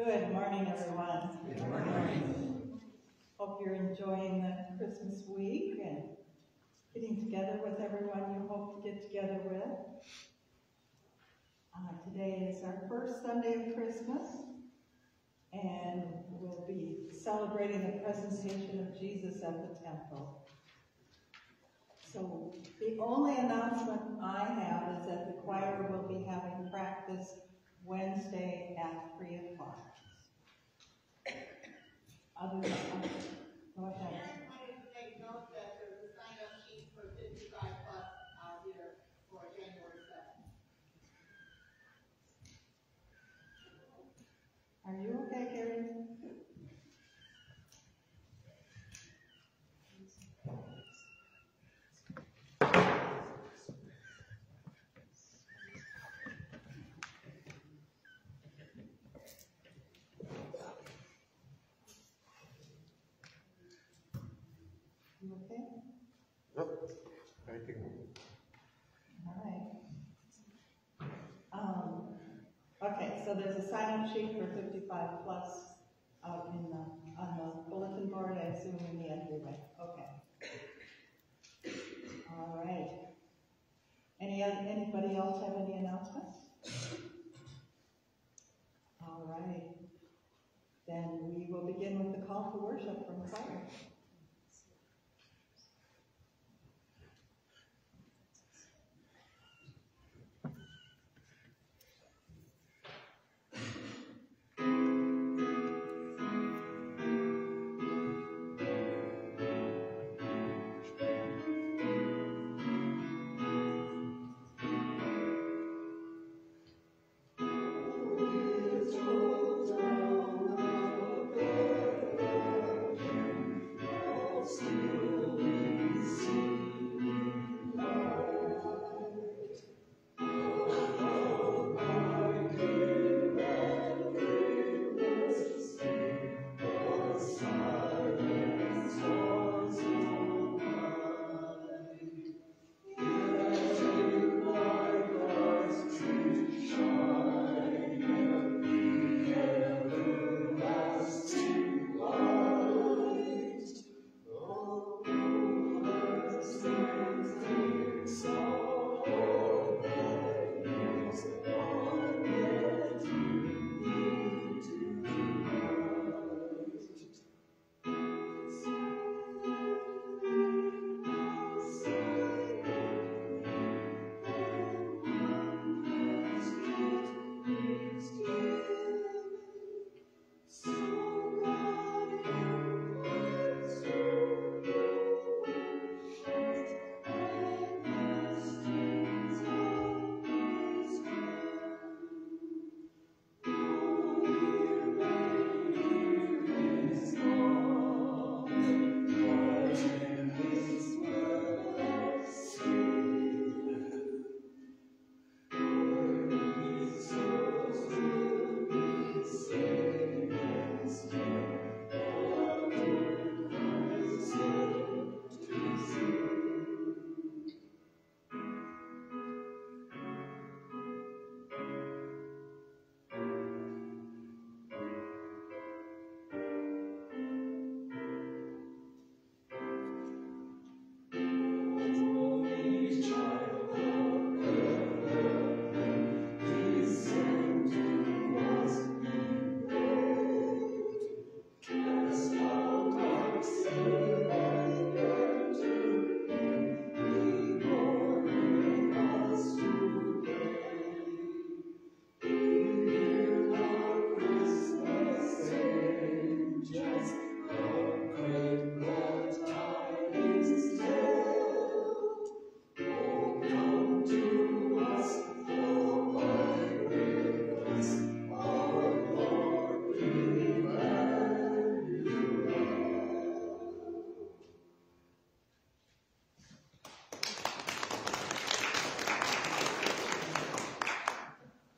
Good morning, everyone. Good morning. Hope you're enjoying the Christmas week and getting together with everyone you hope to get together with. Today is our first Sunday of Christmas, and we'll be celebrating the presentation of Jesus at the temple. So the only announcement I have is that the choir will be having practice Wednesday at 3 o'clock. Other than that, go ahead. I just wanted to make note that there's a sign-up sheet for 55 plus out here for January 7th. Are you okay, Gary? You okay? Yep. Thank you. All right. Okay, so there's a sign-up sheet for 55 plus out on the bulletin board, I assume in the entryway. Okay. All right. Anybody else have any announcements? All right. Then we will begin with the call to worship from the choir.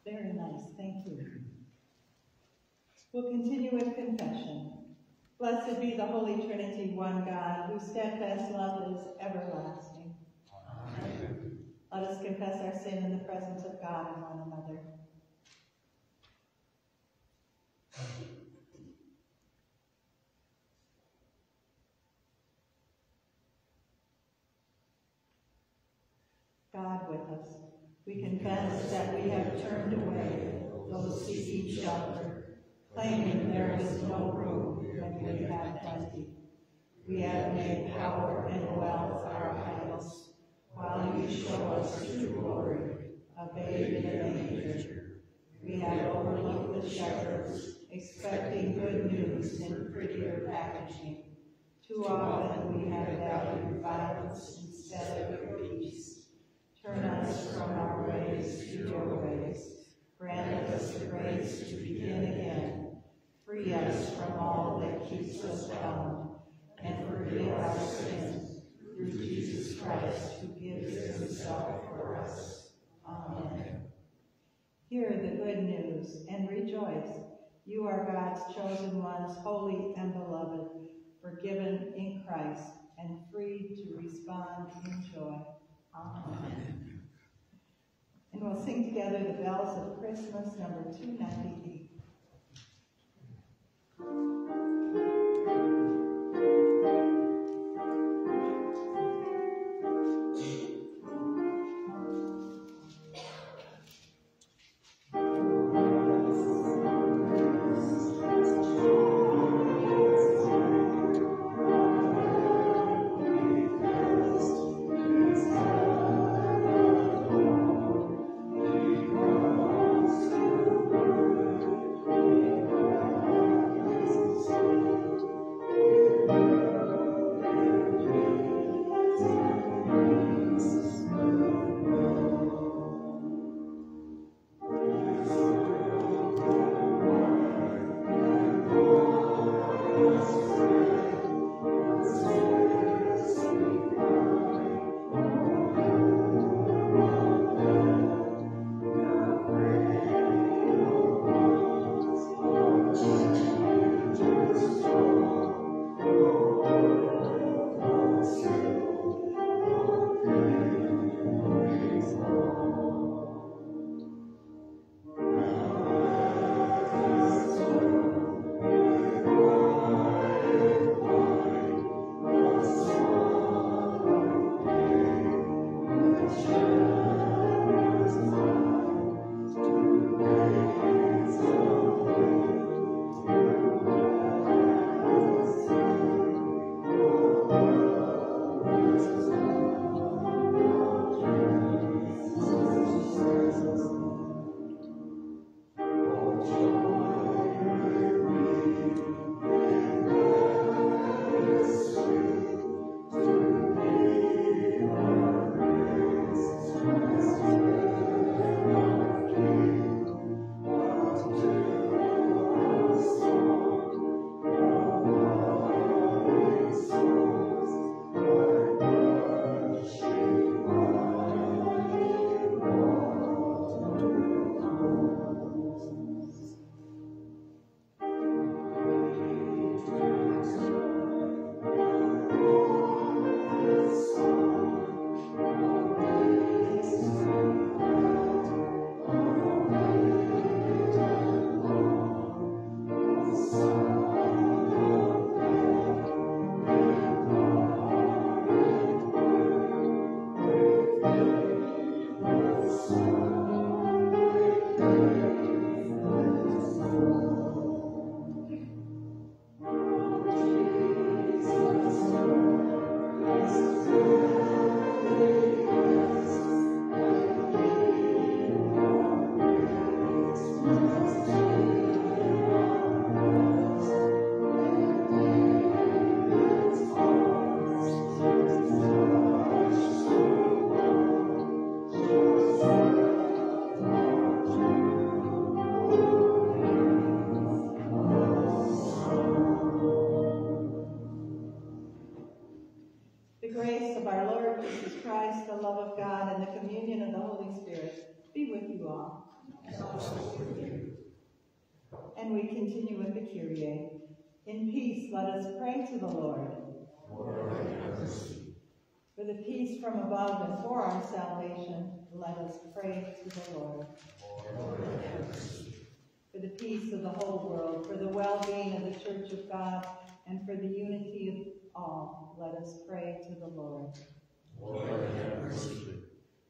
Very nice, thank you. We'll continue with confession. Blessed be the Holy Trinity, one God, whose steadfast love is everlasting. Amen. Let us confess our sin in the presence of God and one another. God with us, we confess that we have turned away those seeking shelter, claiming there is no room when we have plenty. We have made power and wealth our idols, while you show us true glory, a babe in a manger. We have overlooked the shepherds, expecting good news in prettier packaging. Too often we have valued violence instead of your peace. Turn us from our ways to your ways. Grant us the grace to begin again. Free us from all that keeps us bound, and forgive our sins through Jesus Christ, who gives himself for us. Amen. Hear the good news and rejoice. You are God's chosen ones, holy and beloved, forgiven in Christ, and free to respond in joy. Amen. And we'll sing together the Bells of Christmas, number 298. And we continue with the Kyrie. In peace, let us pray to the Lord. For the peace from above and for our salvation, let us pray to the Lord. for the peace of the whole world, for the well-being of the Church of God, and for the unity of all, let us pray to the Lord. Lord, have mercy.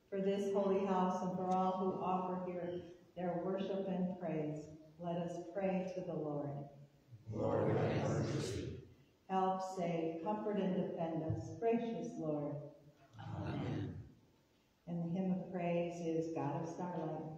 For this holy house and for all who offer here their worship and praise, let us pray to the Lord. Lord, have mercy. Help, save, comfort, and defend us, gracious Lord. Amen. And the hymn of praise is God of Starlight.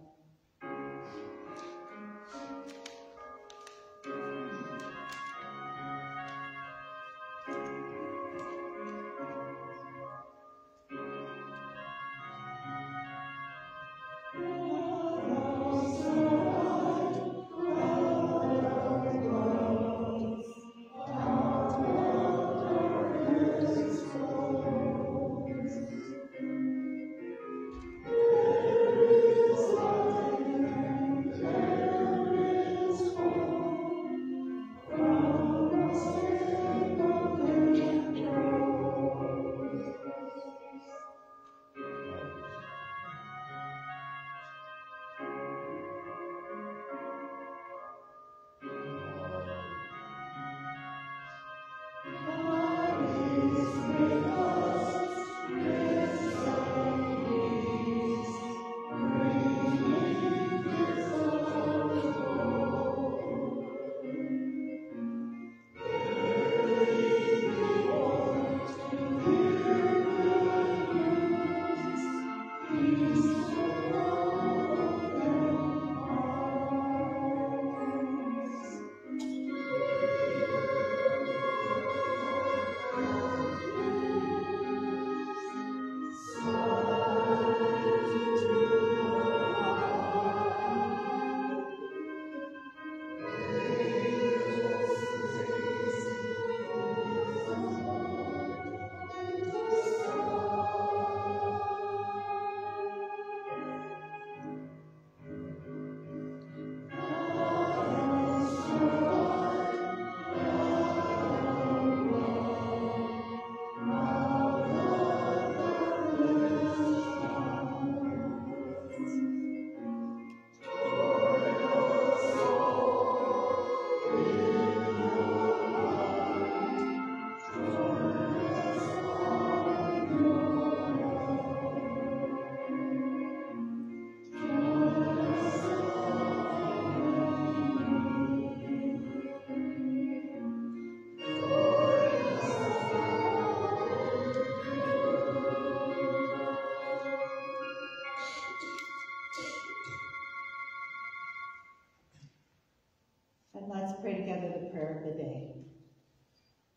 And let's pray together the prayer of the day.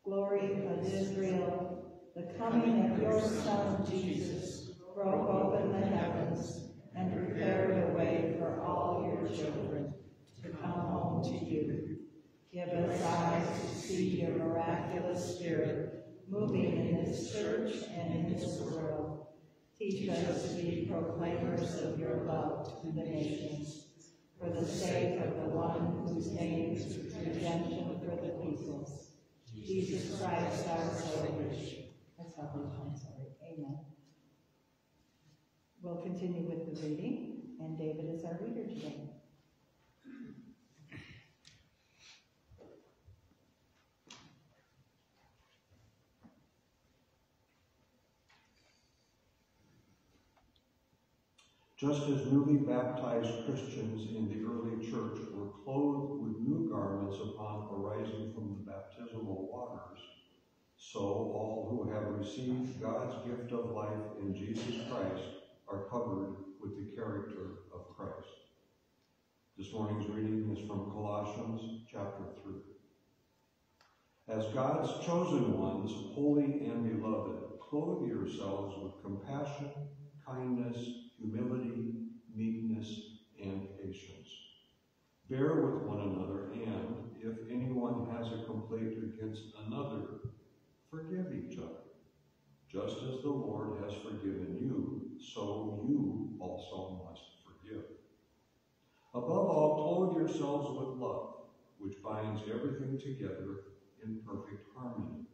Glory of Israel, the coming of your Son, Jesus, broke open the heavens and prepared a way for all your children to come home to you. Give us eyes to see your miraculous Spirit moving in this church and in this world. Teach us to be proclaimers of your love to the nations, for the sake of the one whose name is redemption for the peoples, Jesus Christ our salvation. Amen. We'll continue with the reading, and David is our reader today. Just as newly baptized Christians in the early church were clothed with new garments upon arising from the baptismal waters, so all who have received God's gift of life in Jesus Christ are covered with the character of Christ. This morning's reading is from Colossians chapter 3. As God's chosen ones, holy and beloved, clothe yourselves with compassion, kindness, humility, meekness, and patience. Bear with one another, and if anyone has a complaint against another, forgive each other. Just as the Lord has forgiven you, so you also must forgive. Above all, clothe yourselves with love, which binds everything together in perfect harmony.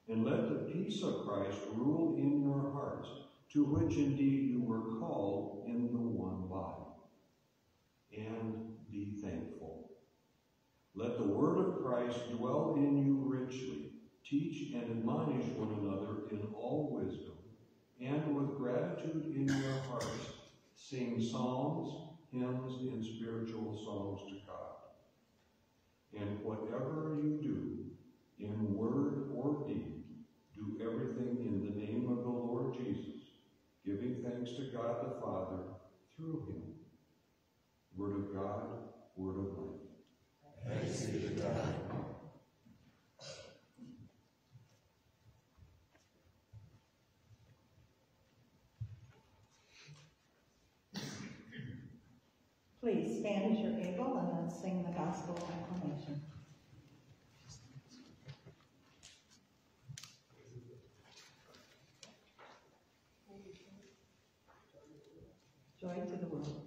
And let the peace of Christ rule in your hearts, to which indeed you were called in the one body. And be thankful. and admonish one another in all wisdom, and with gratitude in your hearts, sing psalms, hymns, and spiritual songs to God. And whatever you do, in word or deed, do everything in the name of the Lord Jesus, giving thanks to God the Father through him. Word of God, word of life. Thanks be to God. Please stand as you're able and let's sing the gospel acclamation. Joy to the world.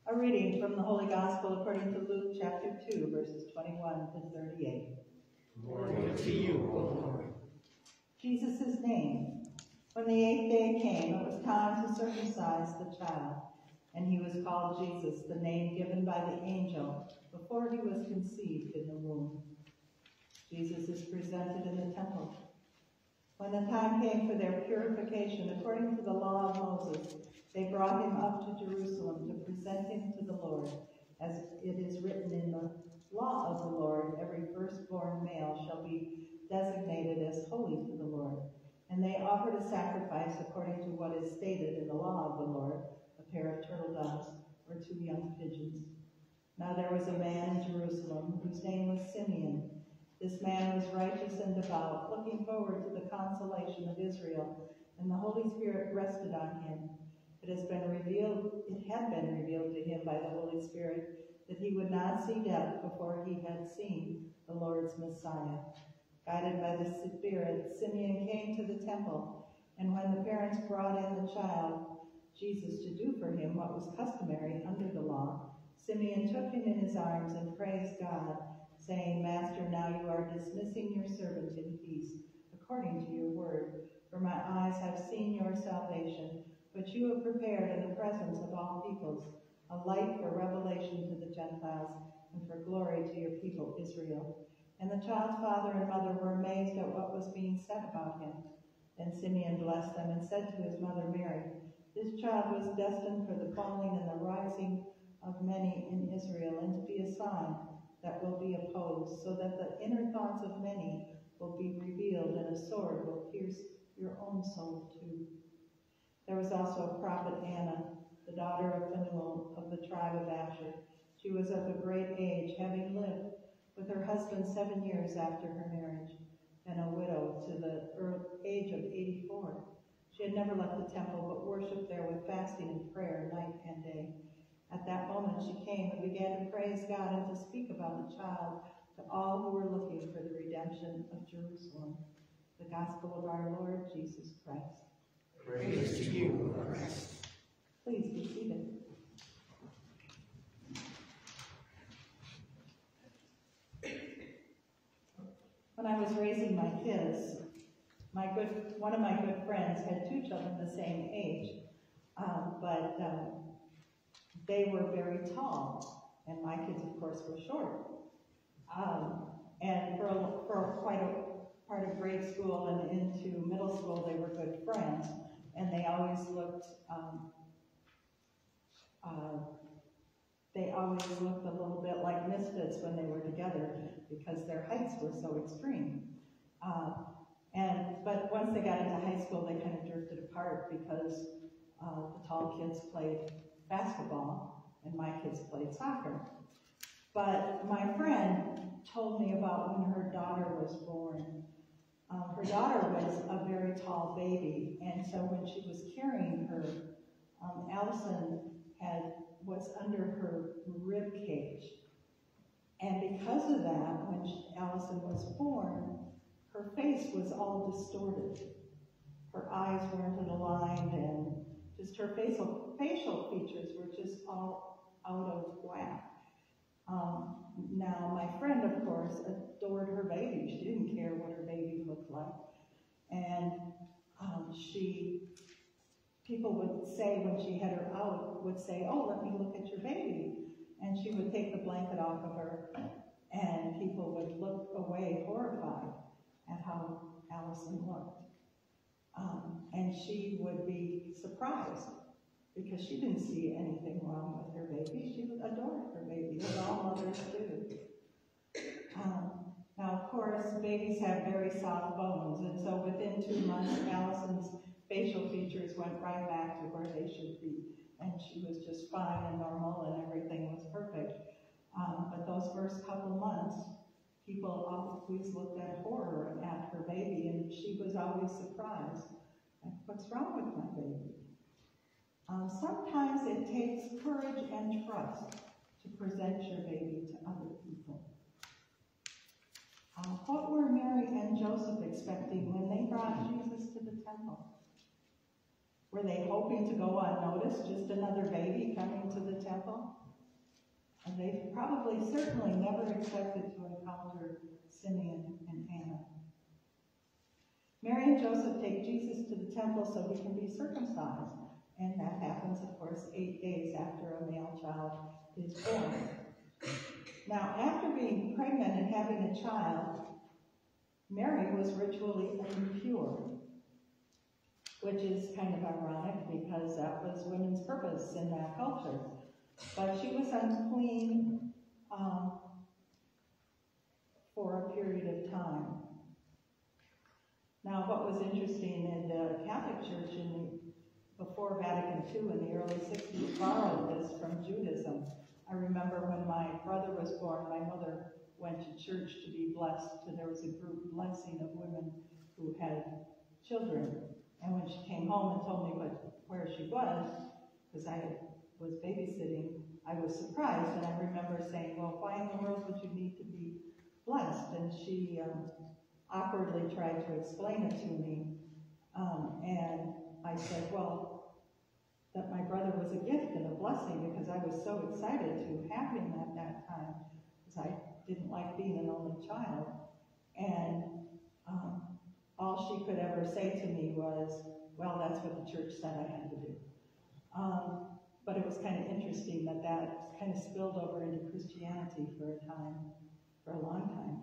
A reading from the Holy Gospel according to Luke chapter 2, verses 21 to 38. Glory to you, O Lord. Jesus' name. When the 8th day came, it was time to circumcise the child, and he was called Jesus, the name given by the angel before he was conceived in the womb. Jesus is presented in the temple. When the time came for their purification, according to the law of Moses, they brought him up to Jerusalem to present him to the Lord, as it is written in the law of the Lord, every firstborn male shall be designated as holy to the Lord. And they offered a sacrifice according to what is stated in the law of the Lord, a pair of turtle doves or 2 young pigeons. Now there was a man in Jerusalem whose name was Simeon. This man was righteous and devout, looking forward to the consolation of Israel, and the Holy Spirit rested on him. It had been revealed to him by the Holy Spirit that he would not see death before he had seen the Lord's Messiah. Guided by the Spirit, Simeon came to the temple, and when the parents brought in the child, Jesus, to do for him what was customary under the law, Simeon took him in his arms and praised God, saying, Master, now you are dismissing your servant in peace, according to your word. For my eyes have seen your salvation, which you have prepared in the presence of all peoples, a light for revelation to the Gentiles, and for glory to your people Israel. And the child's father and mother were amazed at what was being said about him. Then Simeon blessed them and said to his mother Mary, This child was destined for the falling and the rising of many in Israel, and to be a sign that will be opposed, so that the inner thoughts of many will be revealed, and a sword will pierce your own soul too. There was also a prophet Anna, the daughter of Phanuel of the tribe of Asher. She was of a great age, having lived with her husband 7 years after her marriage, and a widow to the age of 84. She had never left the temple, but worshipped there with fasting and prayer night and day. At that moment she came and began to praise God and to speak about the child to all who were looking for the redemption of Jerusalem. The gospel of our Lord Jesus Christ. Praise to you, O Christ. Please be seated. When I was raising my kids, one of my good friends had 2 children the same age, but they were very tall, and my kids, of course, were short. And for quite a part of grade school and into middle school, they were good friends, and they always looked a little bit like misfits when they were together because their heights were so extreme. But once they got into high school, they kind of drifted apart because the tall kids played basketball and my kids played soccer. But my friend told me about when her daughter was born, Her daughter was a very tall baby, and so when she was carrying her, Allison was under her rib cage. And because of that, when Allison was born, her face was all distorted. Her eyes weren't aligned, and just her facial features were just all out of whack. Now, my friend, of course, adored her baby. She didn't care what her baby looked like. And people would say, when she had her out, would say, "Oh, let me look at your baby." And she would take the blanket off of her, and people would look away horrified at how Allison looked. And she would be surprised because she didn't see anything wrong with her baby. She adored her baby, as all mothers do. Now, of course, babies have very soft bones, and so within 2 months, Allison's facial features went right back to where they should be, and she was just fine and normal, and everything was perfect. But those first couple months, people always looked at horror at her baby, and she was always surprised. What's wrong with my baby? Sometimes it takes courage and trust to present your baby to other people. What were Mary and Joseph expecting when they brought Jesus to the temple? Were they hoping to go unnoticed, just another baby coming to the temple? And they certainly never expected to encounter Simeon and Anna. Mary and Joseph take Jesus to the temple so he can be circumcised. And that happens, of course, 8 days after a male child is born. Now, after being pregnant and having a child, Mary was ritually impure, which is kind of ironic because that was women's purpose in that culture. But she was unclean for a period of time. Now, what was interesting in the Catholic Church before Vatican II in the early 60s borrowed this from Judaism. I remember when my brother was born, my mother went to church to be blessed. There was a group blessing of women who had children. And when she came home and told me where she was, because I was babysitting, I was surprised. And I remember saying, "Well, why in the world would you need to be blessed?" And she awkwardly tried to explain it to me. And I said, well, that my brother was a gift and a blessing because I was so excited to have him at that time because I didn't like being an only child. And all she could ever say to me was, "Well, that's what the church said I had to do." But it was kind of interesting that kind of spilled over into Christianity for a long time.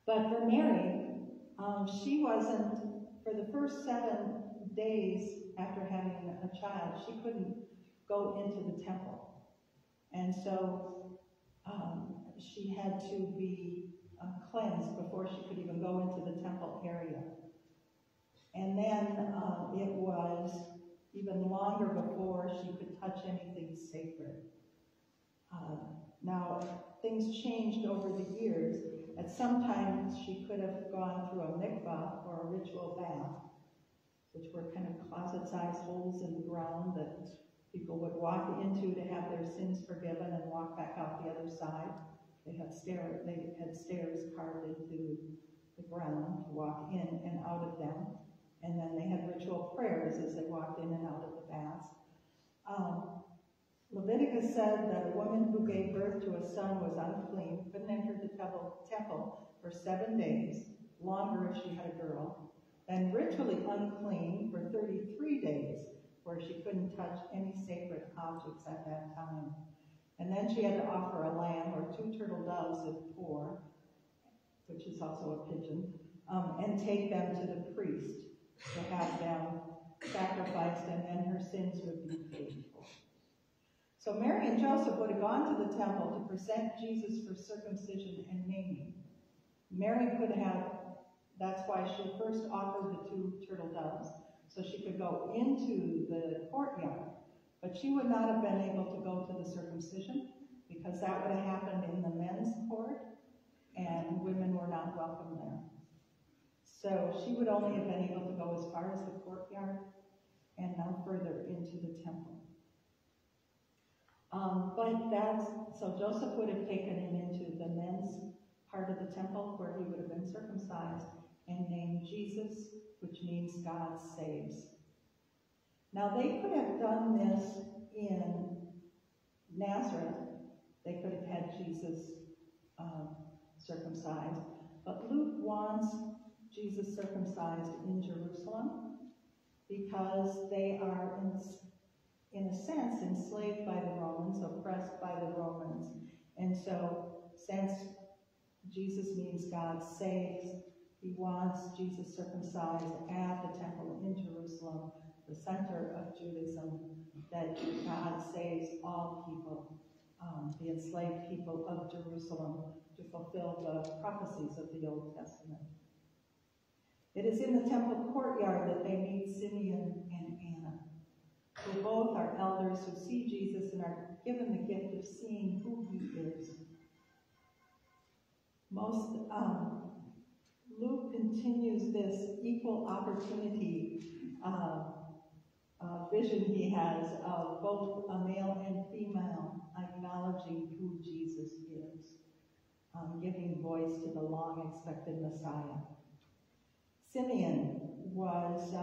But for Mary, she wasn't, for the first 7 days after having a child, she couldn't go into the temple. And so she had to be cleansed before she could even go into the temple area. And then it was even longer before she could touch anything sacred. Now, things changed over the years. At some times, she could have gone through a mikvah or a ritual bath, which were kind of closet-sized holes in the ground that people would walk into to have their sins forgiven and walk back out the other side. They had stairs carved into the ground to walk in and out of them. And then they had ritual prayers as they walked in and out of the baths. Leviticus said that a woman who gave birth to a son was unclean, couldn't enter the temple for 7 days, longer if she had a girl, and ritually unclean for 33 days, where she couldn't touch any sacred objects at that time. And then she had to offer a lamb or 2 turtle doves if poor, which is also a pigeon, and take them to the priest to have them sacrificed, and then her sins would be paid for. So Mary and Joseph would have gone to the temple to present Jesus for circumcision and naming. Mary could have, that's why she first offered the 2 turtle doves, so she could go into the courtyard. But she would not have been able to go to the circumcision because that would have happened in the men's court, and women were not welcome there. So she would only have been able to go as far as the courtyard and no further into the temple. So Joseph would have taken him into the men's part of the temple where he would have been circumcised and named Jesus, which means God saves. Now they could have done this in Nazareth. They could have had Jesus circumcised, but Luke wants Jesus circumcised in Jerusalem because they are, in a sense, enslaved by the Romans, oppressed by the Romans. And so, since Jesus means God saves, he wants Jesus circumcised at the temple in Jerusalem, the center of Judaism, that God saves all people, the enslaved people of Jerusalem, to fulfill the prophecies of the Old Testament. It is in the temple courtyard that they meet Simeon and Anna, who both are elders who see Jesus and are given the gift of seeing who he is. Luke continues this equal opportunity vision he has of both a male and female acknowledging who Jesus is, giving voice to the long-expected Messiah. Simeon was,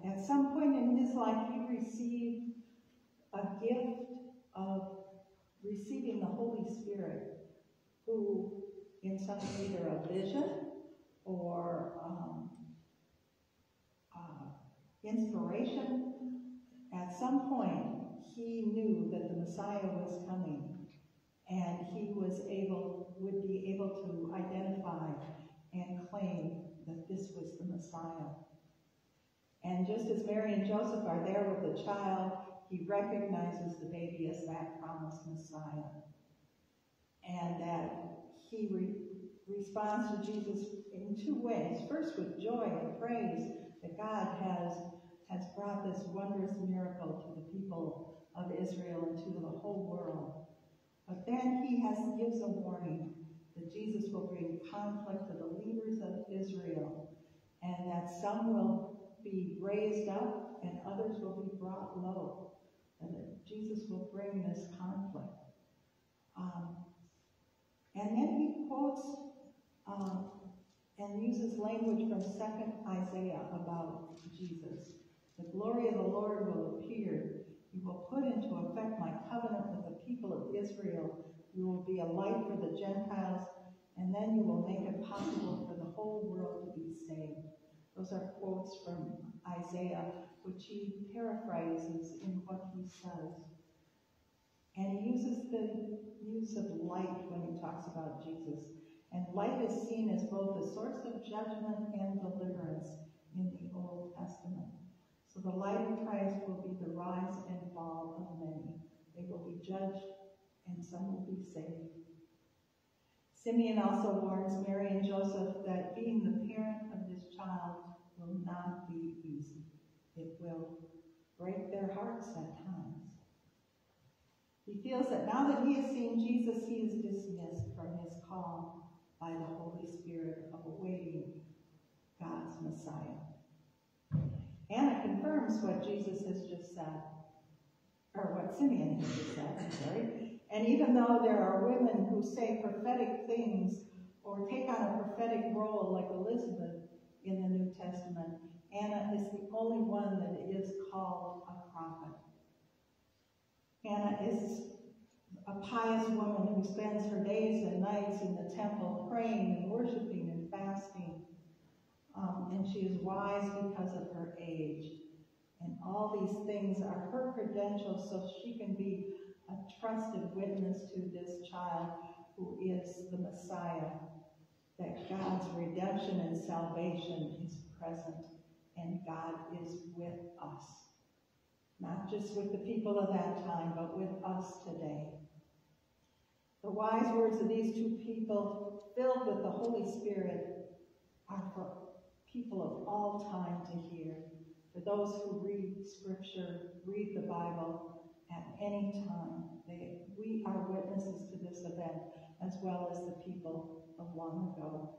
at some point in his life, he received a gift of receiving the Holy Spirit, who, in some either a vision or inspiration, at some point he knew that the Messiah was coming, and he would be able to identify and claim that this was the Messiah. And just as Mary and Joseph are there with the child, he recognizes the baby as that promised Messiah. And that he responds to Jesus in two ways. First, with joy and praise that God has brought this wondrous miracle to the people of Israel and to the whole world. But then he gives a warning that Jesus will bring conflict to the leaders of Israel, and that some will be raised up and others will be brought low, and that Jesus will bring this conflict. And then he quotes and uses language from 2nd Isaiah about Jesus. The glory of the Lord will appear. He will put into effect my covenant with the people of Israel. You will be a light for the Gentiles, and then you will make it possible for the whole world to be saved. Those are quotes from Isaiah, which he paraphrases in what he says. And he uses the use of light when he talks about Jesus. And light is seen as both a source of judgment and deliverance in the Old Testament. So the light of Christ will be the rise and fall of many. They will be judged, and some will be saved. Simeon also warns Mary and Joseph that being the parent of this child will not be easy. It will break their hearts at times. He feels that now that he has seen Jesus, he is dismissed from his call by the Holy Spirit of awaiting God's Messiah. Anna confirms what Jesus has just said, or what Simeon has just said, I'm sorry. And even though there are women who say prophetic things or take on a prophetic role like Elizabeth in the New Testament, Anna is the only one that is called a prophet. Anna is a pious woman who spends her days and nights in the temple praying and worshiping and fasting. And she is wise because of her age. And all these things are her credentials so she can be a trusted witness to this child who is the Messiah, that God's redemption and salvation is present and God is with us. Not just with the people of that time, but with us today. The wise words of these two people, filled with the Holy Spirit, are for people of all time to hear. For those who read Scripture, read the Bible at any time, we are witnesses to this event, as well as the people of long ago.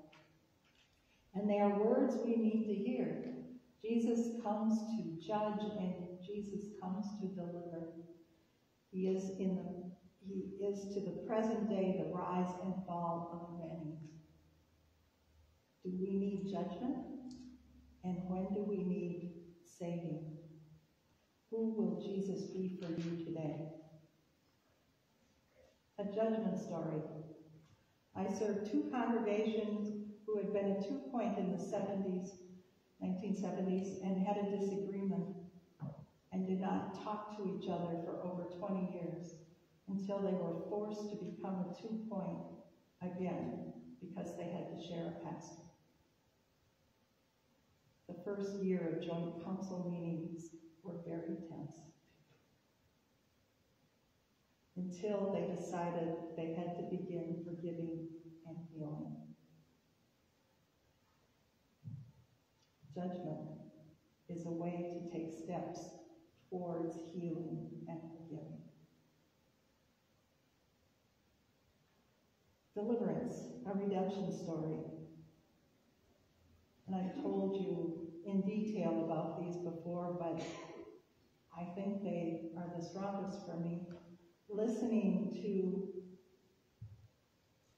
And they are words we need to hear. Jesus comes to judge and Jesus comes to deliver. He is to the present day the rise and fall of many. Do we need judgment? And when do we need saving? Who will Jesus be for you today? A judgment story. I served two congregations who had been at 2 points in the 1970s, and had a disagreement and did not talk to each other for over 20 years until they were forced to become a 2 point again because they had to share a pastor. The first year of joint council meetings were very tense until they decided they had to begin forgiving and healing. Judgment is a way to take steps towards healing and forgiving. Deliverance, a redemption story. And I've told you in detail about these before, but I think they are the strongest for me. Listening to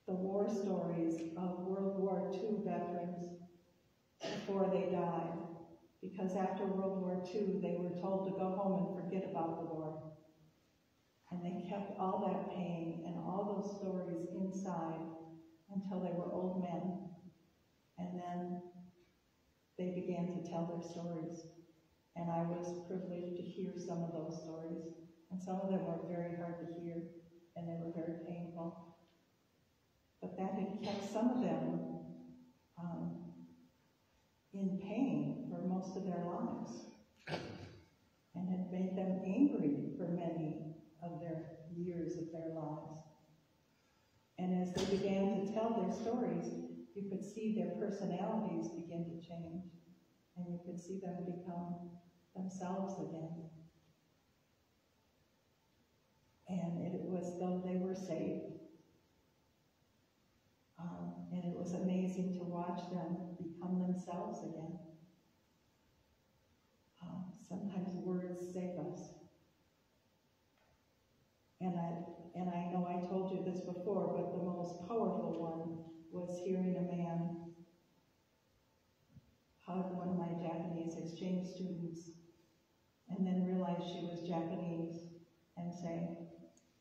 the war stories of World War II veterans before they died, because after World War II they were told to go home and forget about the war. And they kept all that pain and all those stories inside until they were old men. And then they began to tell their stories. And I was privileged to hear some of those stories. And some of them were very hard to hear, and they were very painful. But that had kept some of them in pain for most of their lives, and had made them angry for many of their years of their lives. And as they began to tell their stories, you could see their personalities begin to change, and you could see them become themselves again. And it was though they were saved. And it was amazing to watch them become themselves again. Sometimes words save us. And I know I told you this before, but the most powerful one was hearing a man hug one of my Japanese exchange students and then realize she was Japanese and say,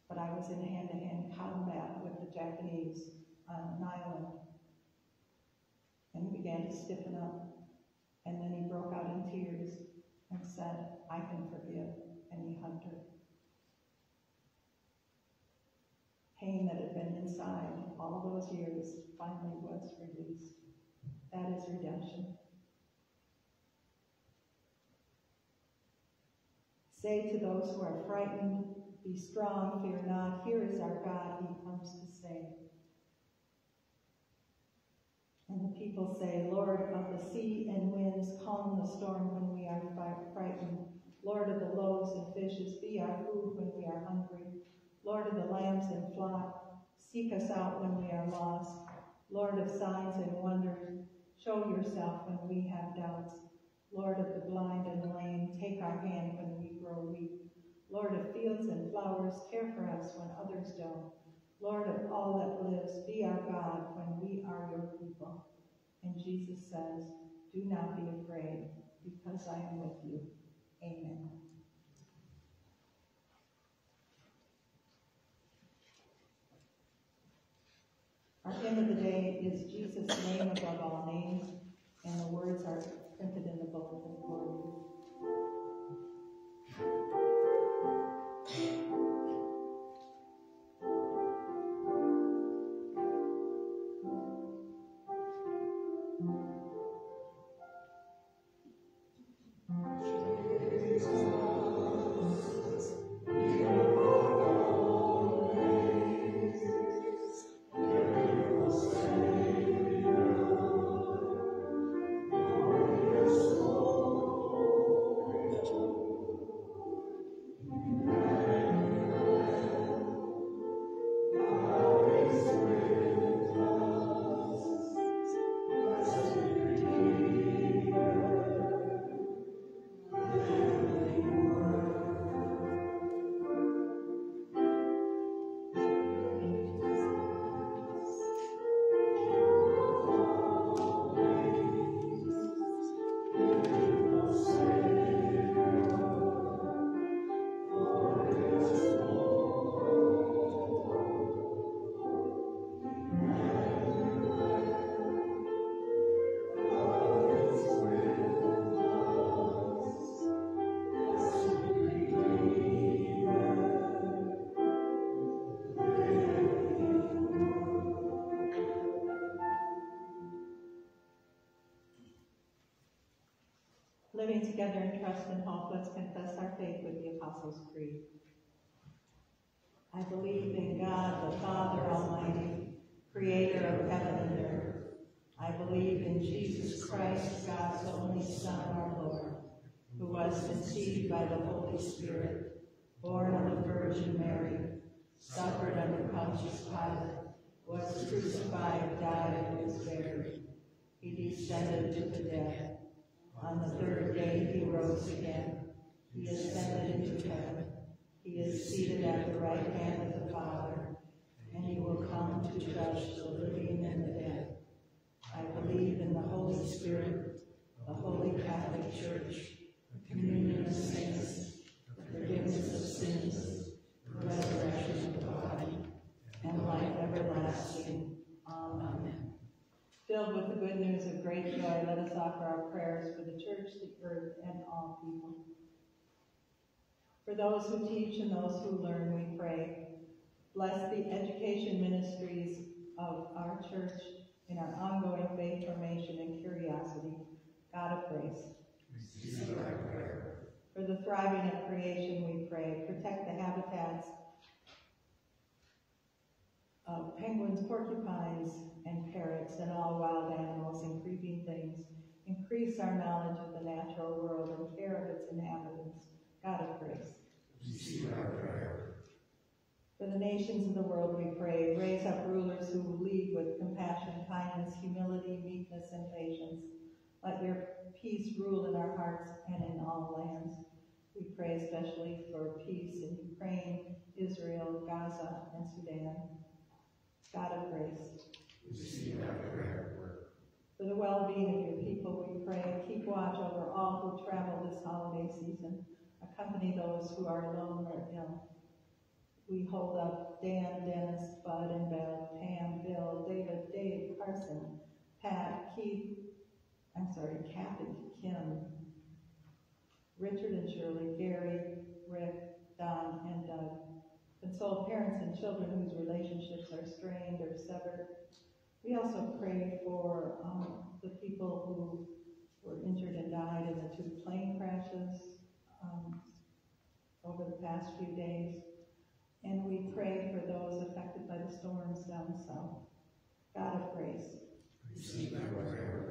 but I was in hand-to-hand combat with the Japanese on an island. And he began to stiffen up. And then he broke out in tears and said, I can forgive. And he hugged her. Pain that had been inside all those years finally was released. That is redemption. Say to those who are frightened, be strong, fear not. Here is our God, he comes to save. And the people say, Lord of the sea and winds, calm the storm when we are frightened. Lord of the loaves and fishes, be our food when we are hungry. Lord of the lambs and flock, seek us out when we are lost. Lord of signs and wonders, show yourself when we have doubts. Lord of the blind and lame, take our hand when we grow weak. Lord of fields and flowers, care for us when others don't. Lord of all that lives, be our God when we are your people. And Jesus says, do not be afraid, because I am with you. Amen. Our hymn of the day is Jesus' Name Above All Names, and the words are printed in the bulletin for you. Glorious Lord. Apostles' Creed. I believe in God, the Father Almighty, creator of heaven and earth. I believe in Jesus Christ, God's only Son, our Lord, who was conceived by the Holy Spirit, born of the Virgin Mary, suffered under Pontius Pilate, was crucified, died, and was buried. He descended to the dead. On the third day he rose again. He ascended into heaven. He is seated at the right hand of the Father, and he will come to judge the living and the dead. I believe in the Holy Spirit, the Holy Catholic Church, the communion of saints, the forgiveness of sins, the resurrection of the body, and life everlasting. Amen. Filled with the good news of great joy, let us offer our prayers for the church, the earth, and all people. For those who teach and those who learn, we pray. Bless the education ministries of our church in our ongoing faith formation and curiosity. God of grace, receive our prayer. For the thriving of creation, we pray. Protect the habitats of penguins, porcupines, and parrots, and all wild animals and creeping things. Increase our knowledge of the natural world and care of its inhabitants. God of grace, receive our prayer. For the nations of the world we pray, raise up rulers who lead with compassion, kindness, humility, meekness, and patience. Let your peace rule in our hearts and in all lands. We pray especially for peace in Ukraine, Israel, Gaza, and Sudan. God of grace, receive our prayer. For the well-being of your people we pray, keep watch over all who travel this holiday season. Accompany those who are alone or ill. We hold up Dan, Dennis, Bud, and Bev, Pam, Bill, David, Dave, Carson, Pat, Kathy, Kim, Richard and Shirley, Gary, Rick, Don, and Doug. Console parents and children whose relationships are strained or severed. We also pray for the people who were injured and died in the 2 plane crashes over the past few days. And we pray for those affected by the storms down south. God of grace, receive our prayer.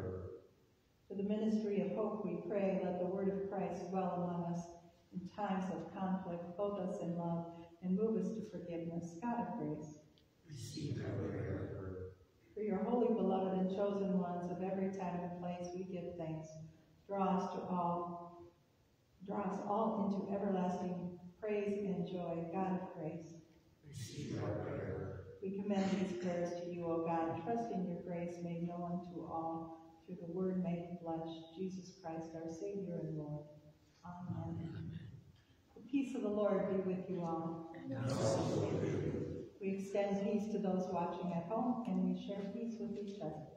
For the ministry of hope we pray, let the word of Christ dwell among us in times of conflict, clothe us in love, and move us to forgiveness. God of grace, receive our prayer. For your holy, beloved, and chosen ones of every time and place, we give thanks. Draw us all into everlasting praise and joy. God of grace, receive our prayer. We commend these prayers to you, O God, trusting your grace made known to all through the Word made flesh, Jesus Christ, our Savior and Lord. Amen. Amen. The peace of the Lord be with you all. We extend peace to those watching at home, and we share peace with each other.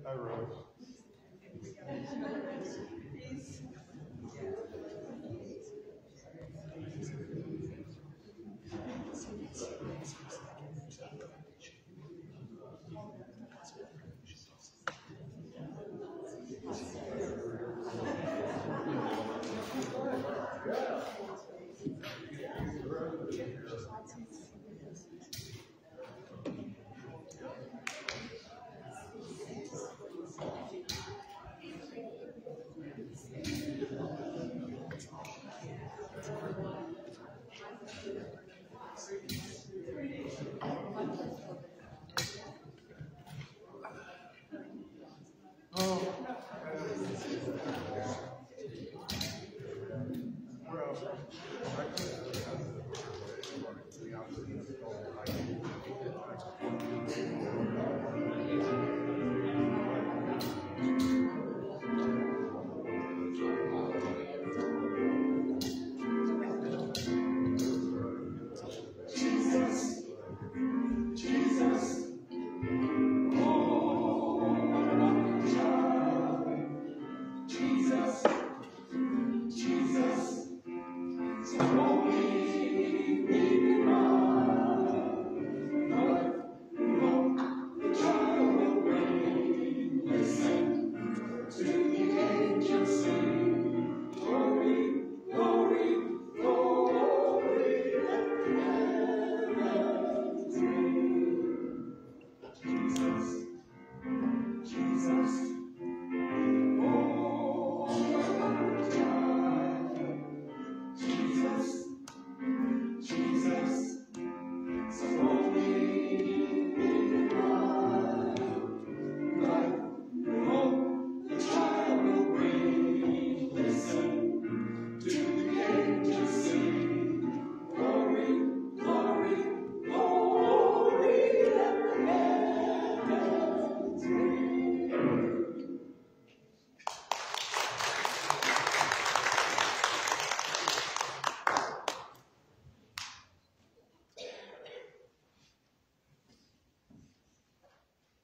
I rose.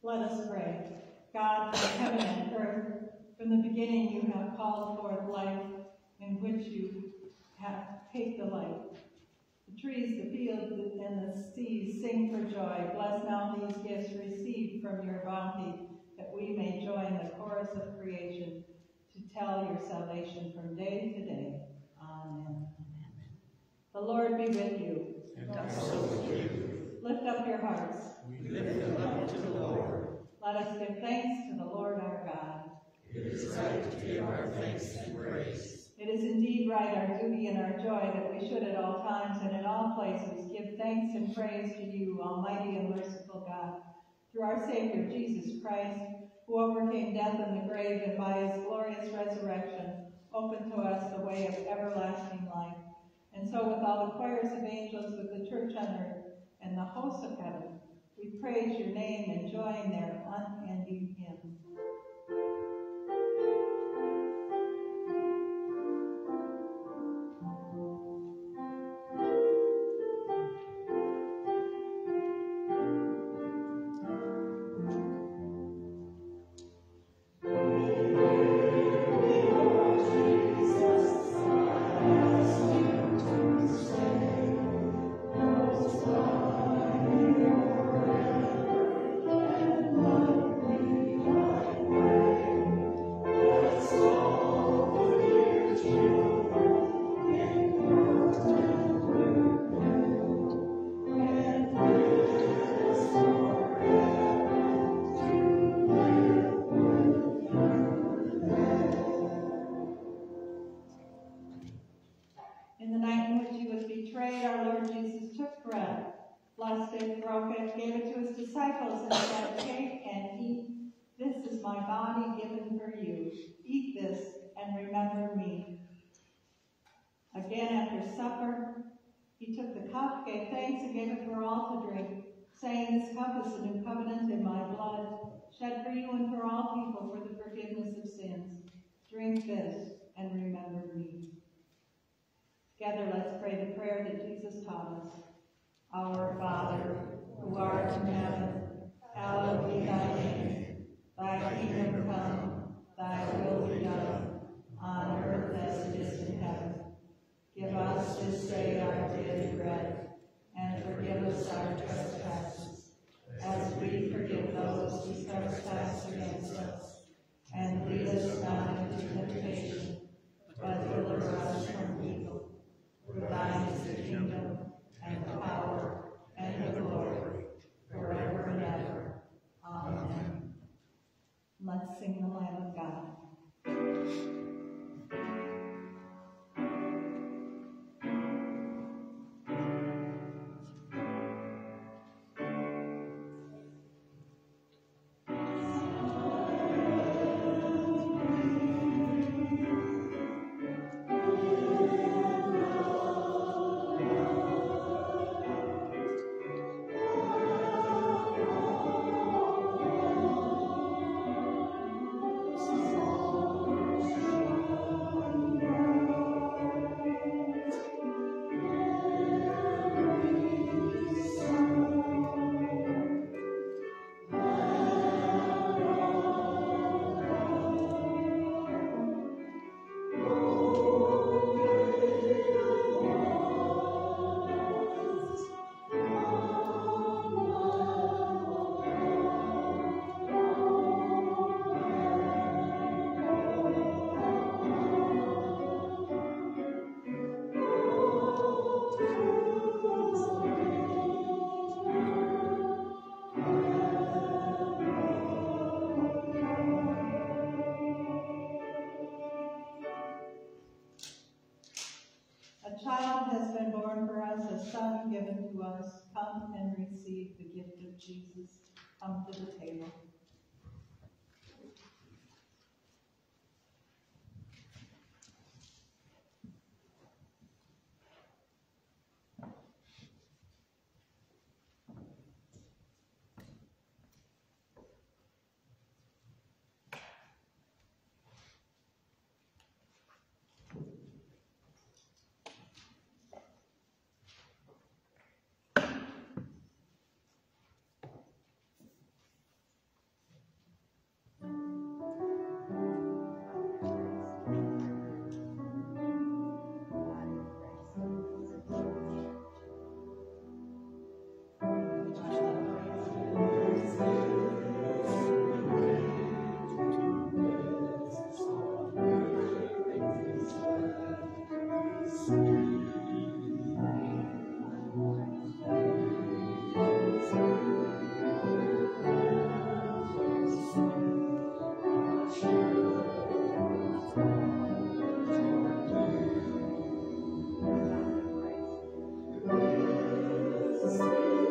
Let us pray. God, from heaven and earth, from the beginning you have called forth life, in which you have take the light. The trees, the fields, and the seas sing for joy. Bless now these gifts received from your bounty, that we may join the chorus of creation to tell your salvation from day to day. Amen. The Lord be with you. And also with you. Lift up your hearts. We lift them up to the Lord. Let us give thanks to the Lord our God. It is right to give our thanks and praise. It is indeed right, our duty and our joy, that we should at all times and in all places give thanks and praise to you, Almighty and merciful God, through our Savior Jesus Christ, who overcame death and the grave, and by his glorious resurrection opened to us the way of everlasting life. And so with all the choirs of angels, with the church on earth, and the hosts of heaven, we praise your name and join their unending hymn. In the night in which he was betrayed, our Lord Jesus took bread, blessed it, broke it, gave it to his disciples, and said, "Take and eat. This is my body given for you. Eat this and remember me." Again, after supper, he took the cup, gave thanks, and gave it for all to drink, saying, "This cup is the new covenant in my blood, shed for you and for all people for the forgiveness of sins. Drink this and remember me." Together, let's pray the prayer that Jesus taught us. Our Father, who art in heaven, hallowed be thy name. Thy kingdom come, thy will be done, on earth as it is in heaven. Give us this day our daily bread, and forgive us our trespasses, as we forgive those who trespass against us. And lead us not into temptation, but deliver us from evil. For thine is the kingdom, and the power, and the glory, forever and ever. Amen. Let's sing the Lamb of God. A child has been born for us, a son given to us. Come and receive the gift of Jesus. Come to the table. Body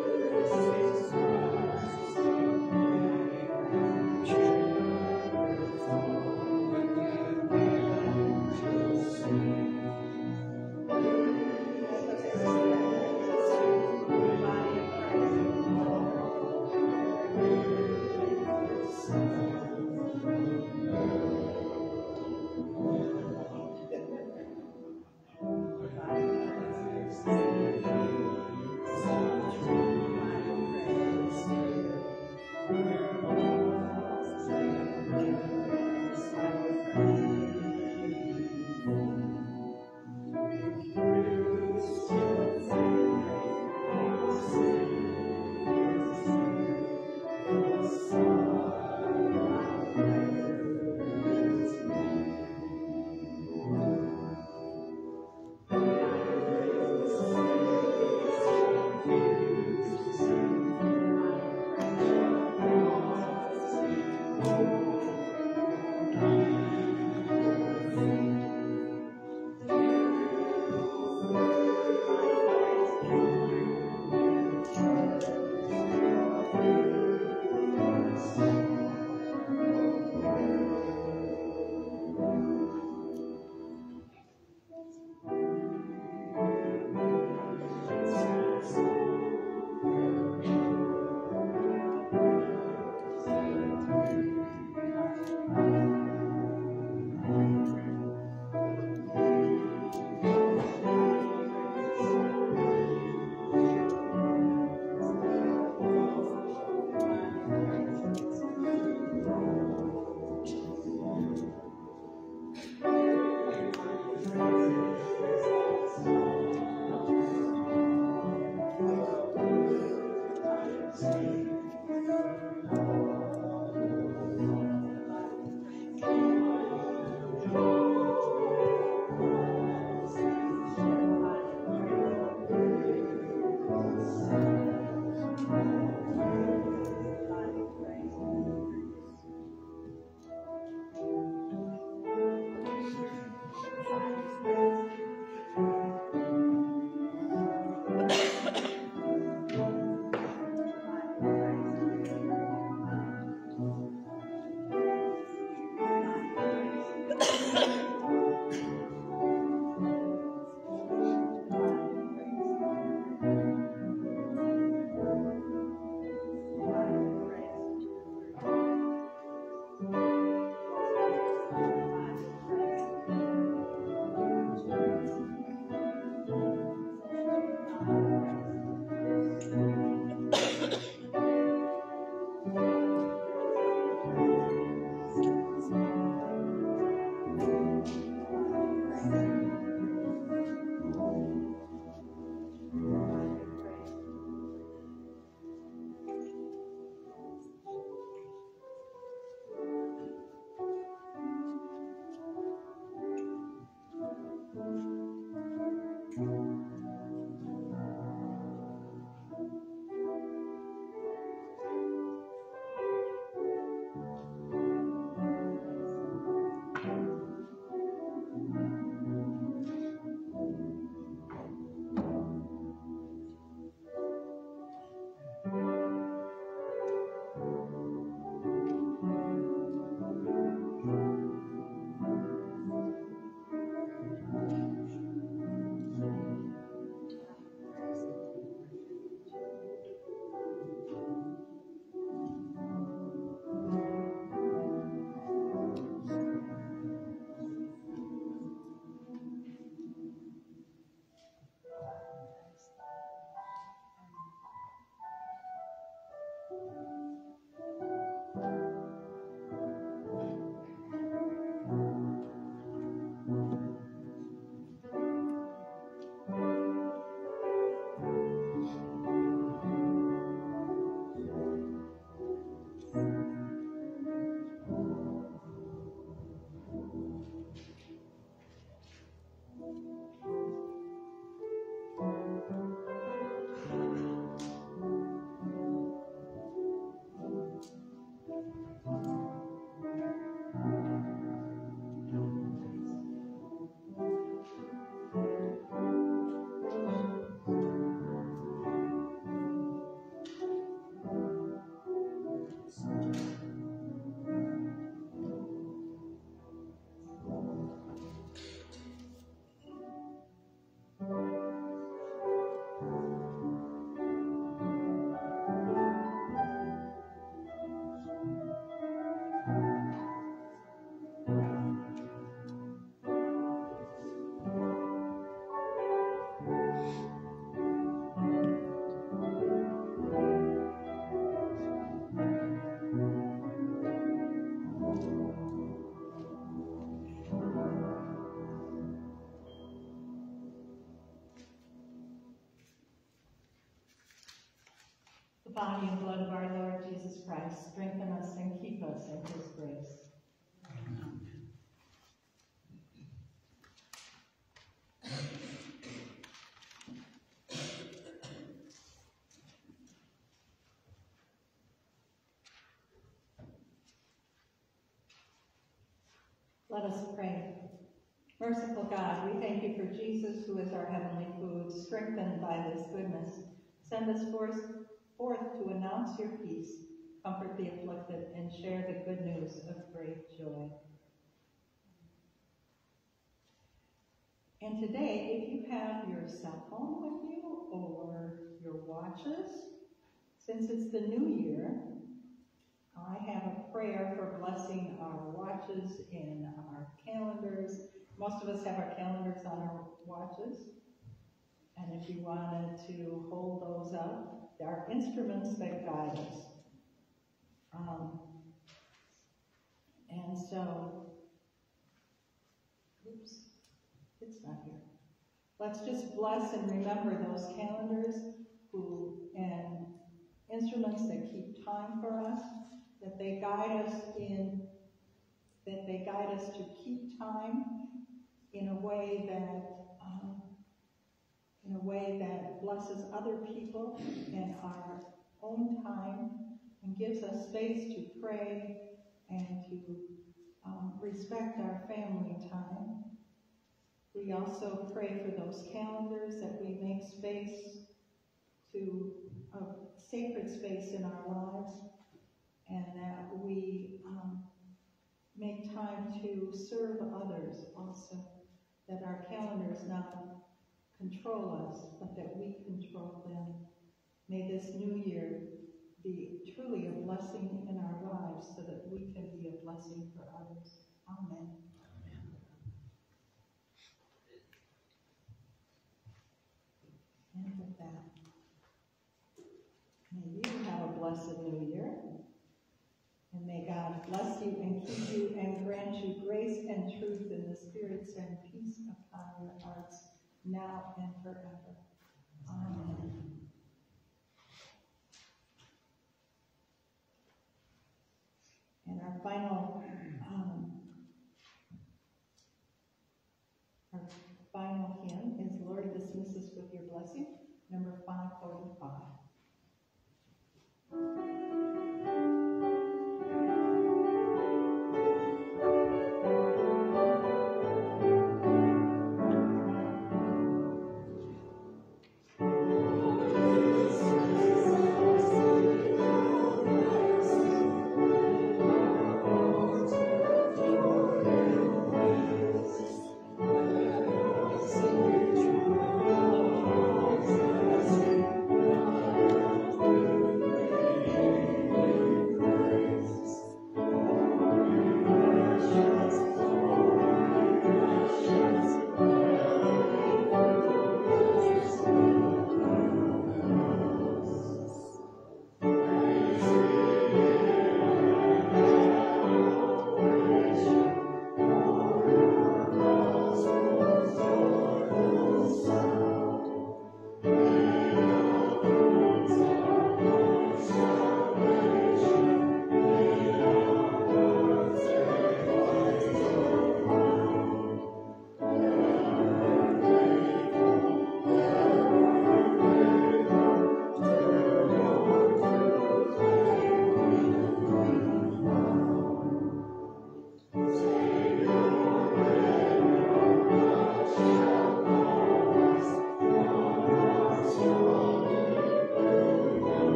body and blood of our Lord Jesus Christ, strengthen us and keep us in his grace. Let us pray. Merciful God, we thank you for Jesus, who is our heavenly food. Strengthened by this goodness, send us forth to announce your peace, comfort the afflicted, and share the good news of great joy. And today, if you have your cell phone with you or your watches, since it's the new year, I have a prayer for blessing our watches and our calendars. Most of us have our calendars on our watches. And if you wanted to hold those up, there are instruments that guide us. And so, oops, it's not here. Let's just bless and remember those calendars and instruments that keep time for us, that they guide us to keep time in a way that blesses other people and our own time, and gives us space to pray and to respect our family time. We also pray for those calendars, that we make space to a sacred space in our lives, and that we make time to serve others also, that our calendars not control us, but that we control them. May this new year be truly a blessing in our lives, so that we can be a blessing for others. Amen. And with that, may you have a blessed new year. And may God bless you and keep you and grant you grace and truth in the spirits and peace upon your hearts, now and forever. Amen. And our final hymn is Lord, Dismiss Us with Your Blessing, number 545.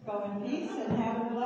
Go in peace and have a